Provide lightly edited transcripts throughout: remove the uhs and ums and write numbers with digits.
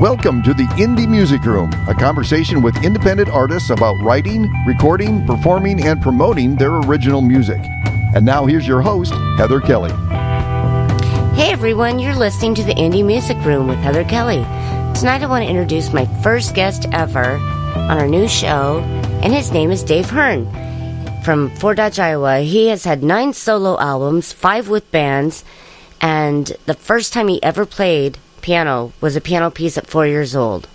Welcome to the Indie Music Room, a conversation with independent artists about writing, recording, performing, and promoting their original music. And now here's your host, Heather Kelly. Hey everyone, you're listening to the Indie Music Room with Heather Kelly. Tonight I want to introduce my first guest ever on our new show, and his name is Dave Hearn from Fort Dodge, Iowa. He has had 9 solo albums, 5 with bands, and the first time he ever played piano was a piano piece at 4 years old.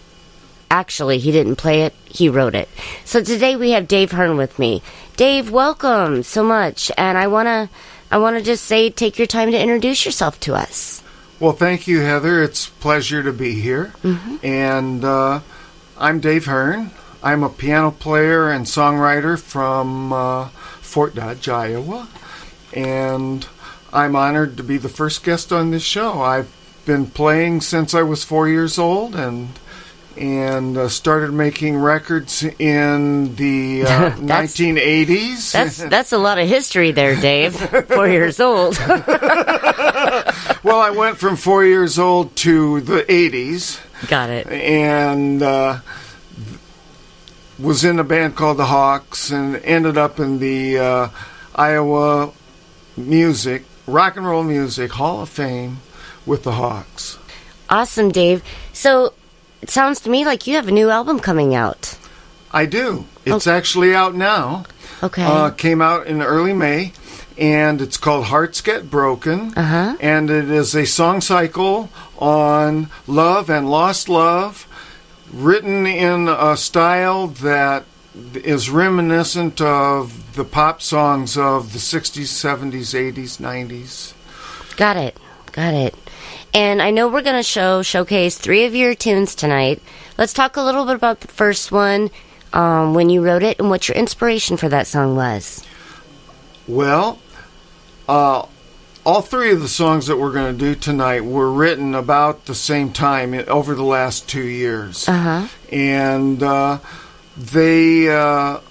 Actually, he didn't play it, he wrote it. So today we have Dave Hearn with me. Dave, welcome so much, and I want to just say, take your time to introduce yourself to us. Well, thank you, Heather. It's a pleasure to be here. And I'm Dave Hearn. I'm a piano player and songwriter from Fort Dodge, Iowa. And I'm honored to be the first guest on this show. I've been playing since I was 4 years old and started making records in the 1980s. That's a lot of history there, Dave. 4 years old. Well, I went from 4 years old to the 80s. Got it. And was in a band called the Hawks and ended up in the Iowa Rock and Roll Music Hall of Fame with the Hawks. Awesome, Dave. So it sounds to me like you have a new album coming out. I do. It's actually out now. Okay. Came out in early May, and it's called Hearts Get Broken. Uh-huh. And it is a song cycle on love and lost love, written in a style that is reminiscent of the pop songs of the 60s, 70s, 80s, 90s. Got it. And I know we're going to showcase 3 of your tunes tonight. Let's talk a little bit about the first one, when you wrote it, and what your inspiration for that song was. Well, all 3 of the songs that we're going to do tonight were written about the same time over the last 2 years. Uh-huh. And they have,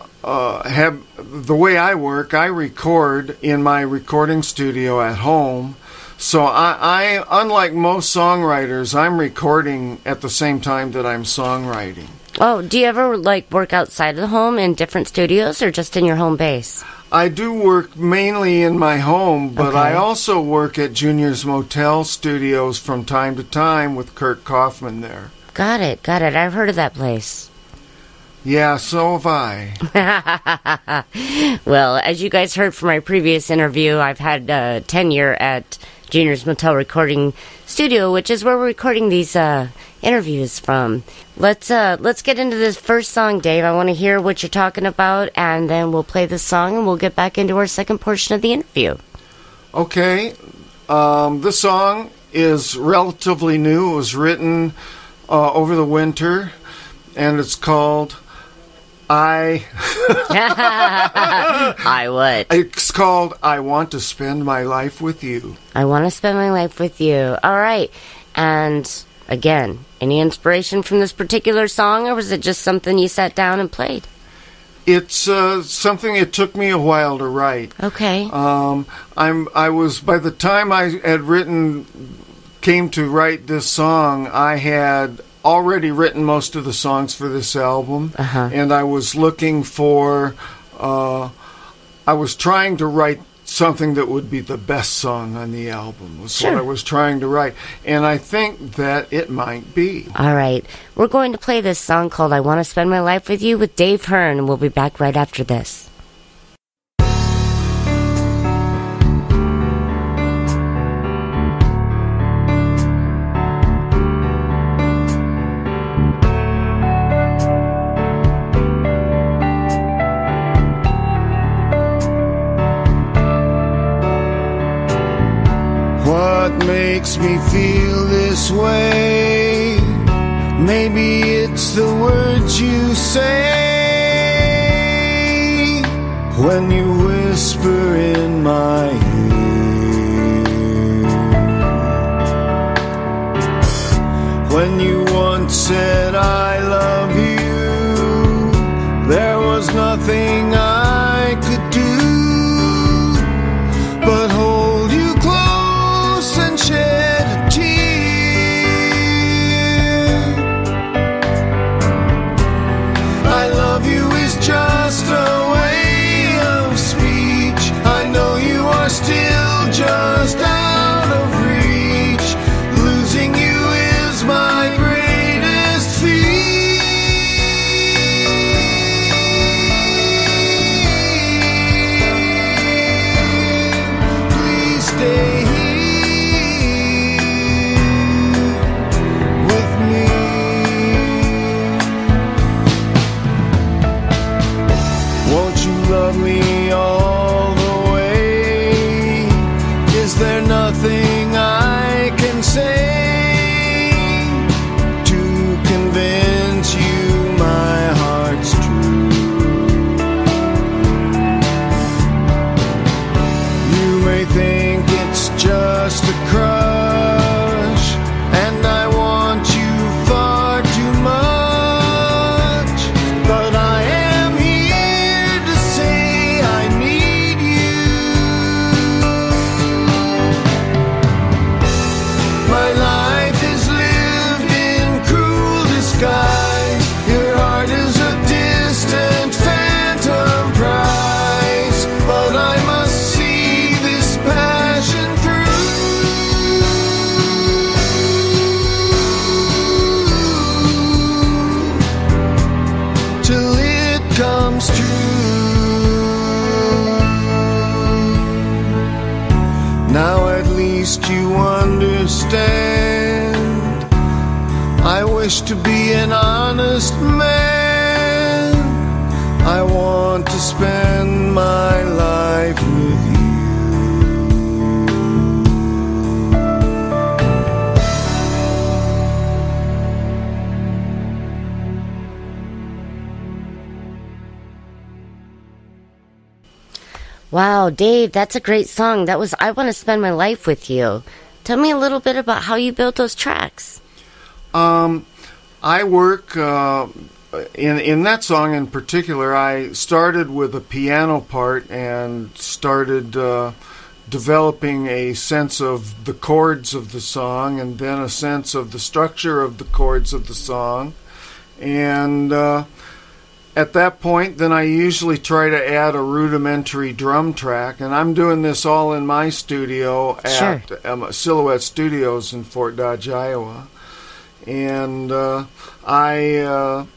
the way I work, I record in my recording studio at home. So I, unlike most songwriters, I'm recording at the same time that I'm songwriting. Oh, do you ever, work outside of the home in different studios or just in your home base? I do work mainly in my home, but Okay. I also work at Junior's Motel Studios from time to time with Kurt Kaufman there. Got it. I've heard of that place. Yeah, so have I. Well, as you guys heard from my previous interview, I've had tenure at Junior's Motel Recording Studio, which is where we're recording these interviews from. Let's get into this first song, Dave. I want to hear what you're talking about, and then we'll play the song, and we'll get back into our second portion of the interview. Okay. This song is relatively new. It was written over the winter, and it's called I what? It's called I Want to Spend My Life With You. I want to spend my life with you. All right. And again, any inspiration from this particular song, or was it just something you sat down and played? It's something it took me a while to write. Okay. I was, by the time I had came to write this song, I had already written most of the songs for this album, and I was looking for, I was trying to write something that would be the best song on the album, was Sure. what I was trying to write, and I think that it might be. All right. We're going to play this song called I Want to Spend My Life With You with Dave Hearn, and we'll be back right after this. What makes me feel this way? Maybe it's the words you say when you whisper in my ear. When you once said I love you, there was nothing I could do but hold you close and shed a tear. to be an honest man. I want to spend my life with you. Wow, Dave, that's a great song. That was I Want to Spend My Life With You. Tell me a little bit about how you built those tracks. I work in that song in particular. I started with a piano part and started developing a sense of the chords of the song, and then a sense of the structure of the chords of the song. And at that point, then I usually try to add a rudimentary drum track, and I'm doing this all in my studio at Silhouette Studios in Fort Dodge, Iowa. And I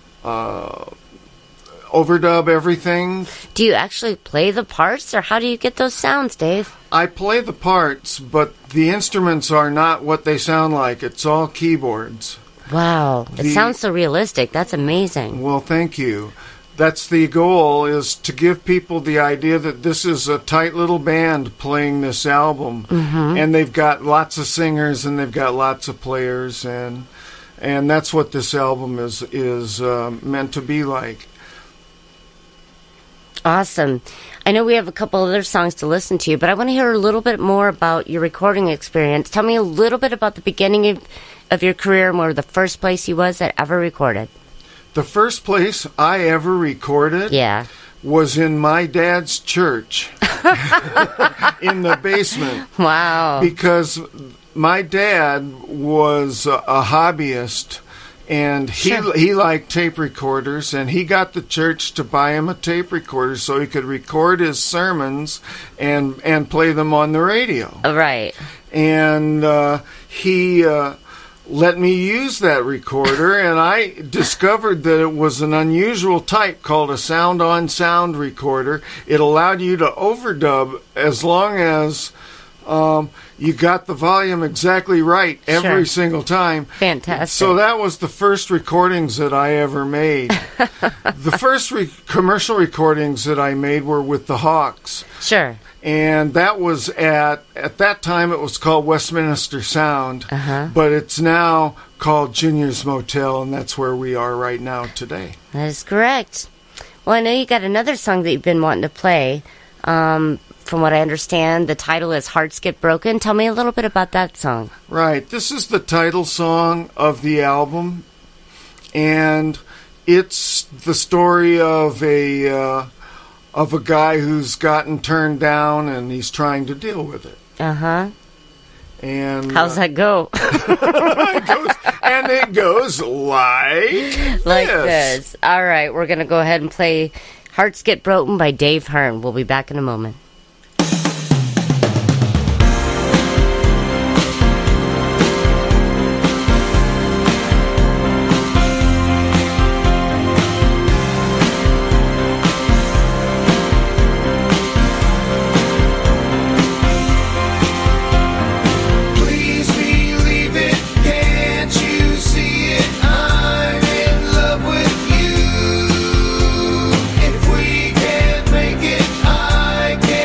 overdub everything. Do you actually play the parts, or how do you get those sounds, Dave? I play the parts, but the instruments are not what they sound like. It's all keyboards. Wow, it sounds so realistic. That's amazing. Well, thank you. That's the goal, is to give people the idea that this is a tight little band playing this album. Mm-hmm. And they've got lots of singers and they've got lots of players, and that's what this album is meant to be like. Awesome. I know we have a couple other songs to listen to, but I want to hear a little bit more about your recording experience. Tell me a little bit about the beginning of your career and where the first place you was that ever recorded. The first place I ever recorded was in my dad's church in the basement. Wow. Because my dad was a hobbyist, and he liked tape recorders, and he got the church to buy him a tape recorder so he could record his sermons and play them on the radio. Right. And he let me use that recorder, and I discovered that it was an unusual type called a sound-on-sound recorder. It allowed you to overdub as long as you got the volume exactly right every single time. Fantastic. So that was the first recordings that I ever made. The first commercial recordings that I made were with the Hawks. Sure. And that was at that time it was called Westminster Sound, but it's now called Junior's Motel, and that's where we are right now today. That is correct. Well, I know you got another song that you've been wanting to play. From what I understand, the title is Hearts Get Broken. Tell me a little bit about that song. Right. This is the title song of the album, and it's the story of a guy who's gotten turned down, and he's trying to deal with it. Uh-huh. And how's that go? it goes like this. All right, we're going to go ahead and play Hearts Get Broken by Dave Hearn. We'll be back in a moment. I can't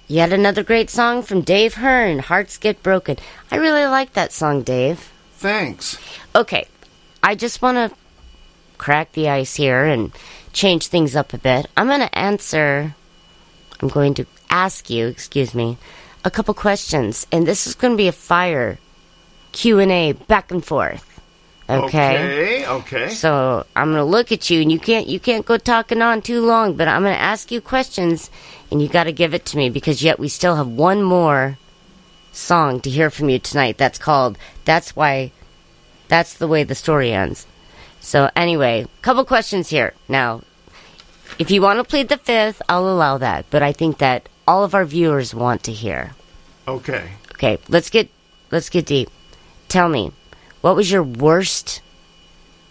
Yet another great song from Dave Hearn, Hearts Get Broken. I really like that song, Dave. Thanks. Okay, I just want to crack the ice here and change things up a bit. I'm going to ask you, a couple questions. And this is going to be a fire Q&A back and forth. Okay. So I'm going to look at you, and you can't go talking on too long, but I'm going to ask you questions, and you got to give it to me, because yet we still have one more song to hear from you tonight. That's called That's the Way the Story Ends. So anyway, couple questions here. Now, if you want to plead the fifth, I'll allow that, but I think that all of our viewers want to hear. Okay. Okay, let's get deep. Tell me, what was your worst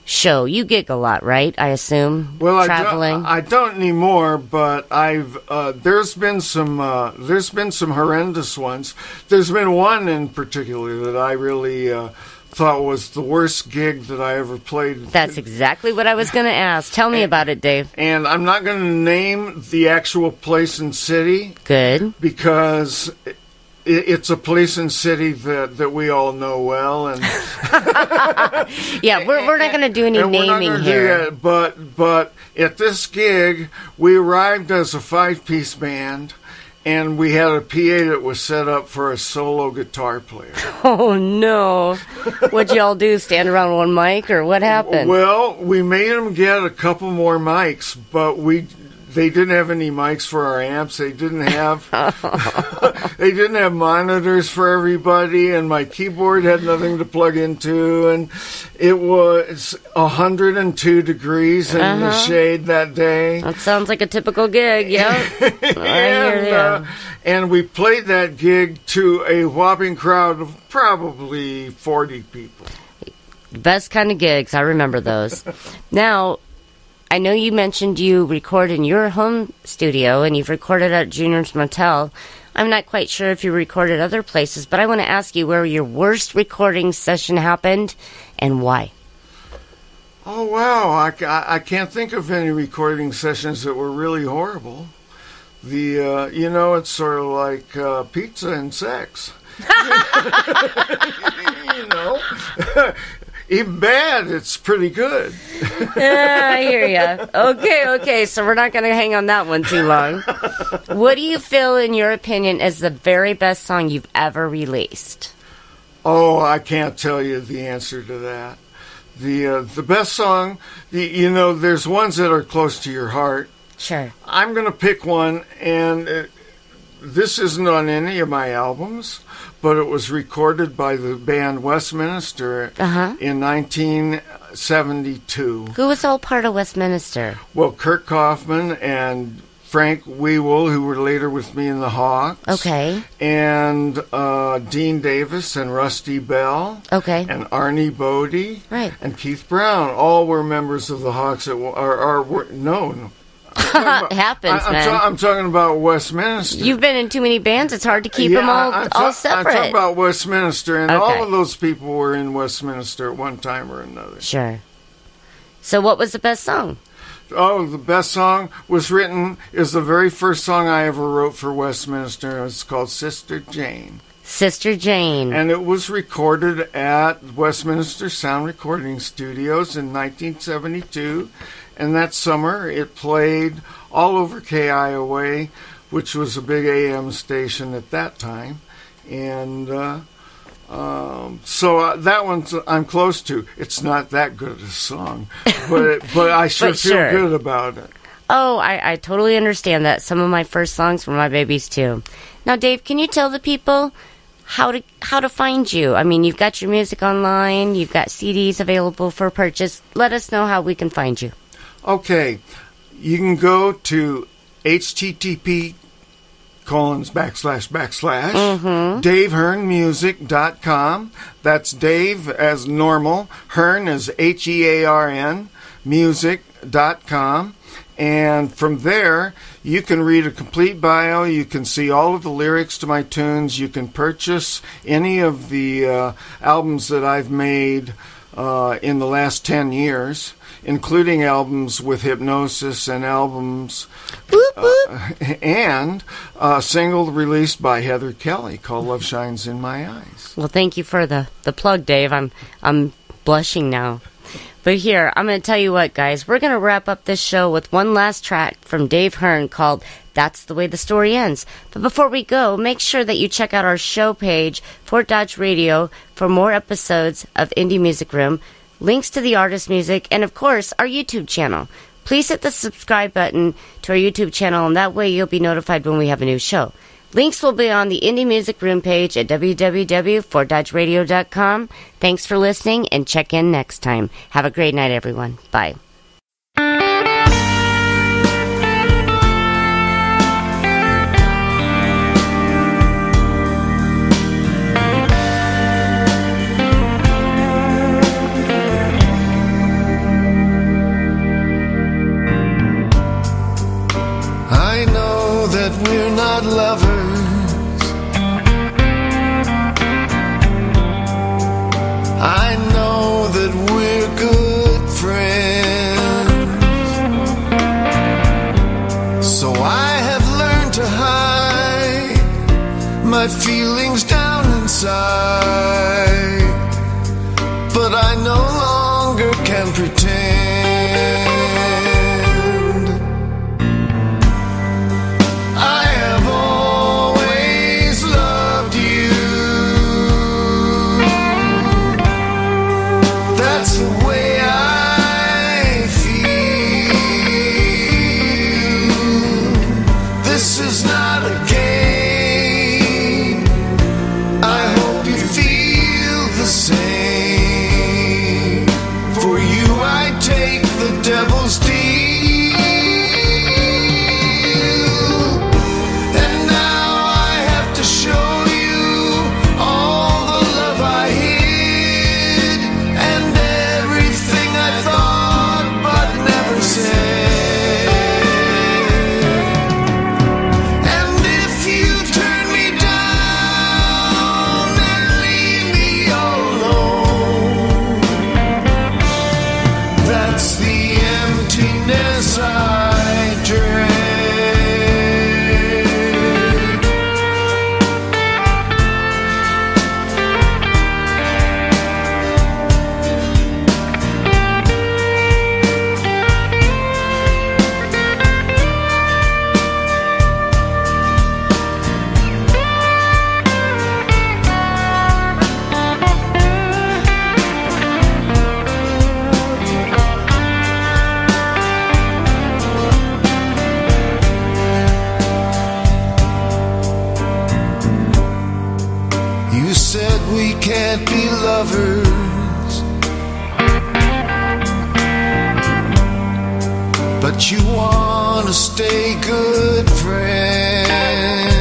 show? You gig a lot, right? I assume. Well, traveling. I don't anymore, but I've there's been some horrendous ones. There's been one in particular that I really thought was the worst gig that I ever played. That's exactly what I was going to ask. Tell me about it, Dave. And I'm not going to name the actual place and city. Good. Because it's a place and city that we all know well, and yeah, we're not going to do any naming here. But at this gig, we arrived as a 5-piece band, and we had a PA that was set up for a solo guitar player. Oh no! What'd y'all do? Stand around one mic, or what happened? Well, we made them get a couple more mics, but they didn't have any mics for our amps. They didn't have monitors for everybody, and my keyboard had nothing to plug into, and it was 102 degrees in the shade that day. That sounds like a typical gig, yeah. And we played that gig to a whopping crowd of probably 40 people. Best kind of gigs. I remember those. Now, I know you mentioned you record in your home studio, and you've recorded at Junior's Motel. I'm not quite sure if you recorded other places, but I want to ask you where your worst recording session happened and why. Oh, wow. I can't think of any recording sessions that were really horrible. It's sort of like pizza and sex. Even bad, it's pretty good. I hear ya. Okay, so we're not going to hang on that one too long. What do you feel, in your opinion, is the very best song you've ever released? Oh, I can't tell you the answer to that. The best song, there's ones that are close to your heart. Sure. I'm going to pick one, and this isn't on any of my albums, but it was recorded by the band Westminster in 1972. Who was all part of Westminster? Well, Kirk Kaufman and Frank Wewell, who were later with me in the Hawks. Okay. And Dean Davis and Rusty Bell. Okay. And Arnie Bodie. Right. And Keith Brown. All were members of the Hawks that were known. It happens, man. I'm talking about Westminster. You've been in too many bands. It's hard to keep them all separate. I'm talking about Westminster, and all of those people were in Westminster at one time or another. Sure. So what was the best song? Oh, the best song is the very first song I ever wrote for Westminster. It's called Sister Jane. Sister Jane. And it was recorded at Westminster Sound Recording Studios in 1972. And that summer, it played all over KIOA, which was a big AM station at that time. And so that one I'm close to. It's not that good a song, but I sure feel good about it. Oh, I totally understand that. Some of my first songs were my babies, too. Now, Dave, can you tell the people how to find you? I mean, you've got your music online. You've got CDs available for purchase. Let us know how we can find you. Okay, you can go to http://DaveHearnMusic.com. That's Dave as normal, Hearn as Hearn, music.com. And from there, you can read a complete bio. You can see all of the lyrics to my tunes. You can purchase any of the albums that I've made in the last 10 years, including albums with hypnosis and albums and a single released by Heather Kelly called Love Shines in My Eyes. Well, thank you for the plug, Dave. I'm blushing now. But here, I'm going to tell you what, guys. We're going to wrap up this show with one last track from Dave Hearn called That's the Way the Story Ends. But before we go, make sure that you check out our show page, Fort Dodge Radio, for more episodes of Indie Music Room, links to the artist music, and of course, our YouTube channel. Please hit the subscribe button to our YouTube channel, and that way you'll be notified when we have a new show. Links will be on the Indie Music Room page at www.fortdodgeradio.com. Thanks for listening, and check in next time. Have a great night, everyone. Bye. I know that we're not lovers. I know that we're good friends. So I have learned to hide my feelings down inside, but I no longer can pretend. I have always loved you. That's the way I feel. This is not a game. I hope you feel the same. For you I take the devil's deal. And now I have to show you all the love I hid and everything I thought but never said. And if you turn me down and leave me alone, that's the emptiness I dread. You said we can't be lovers, but you want to stay good friends.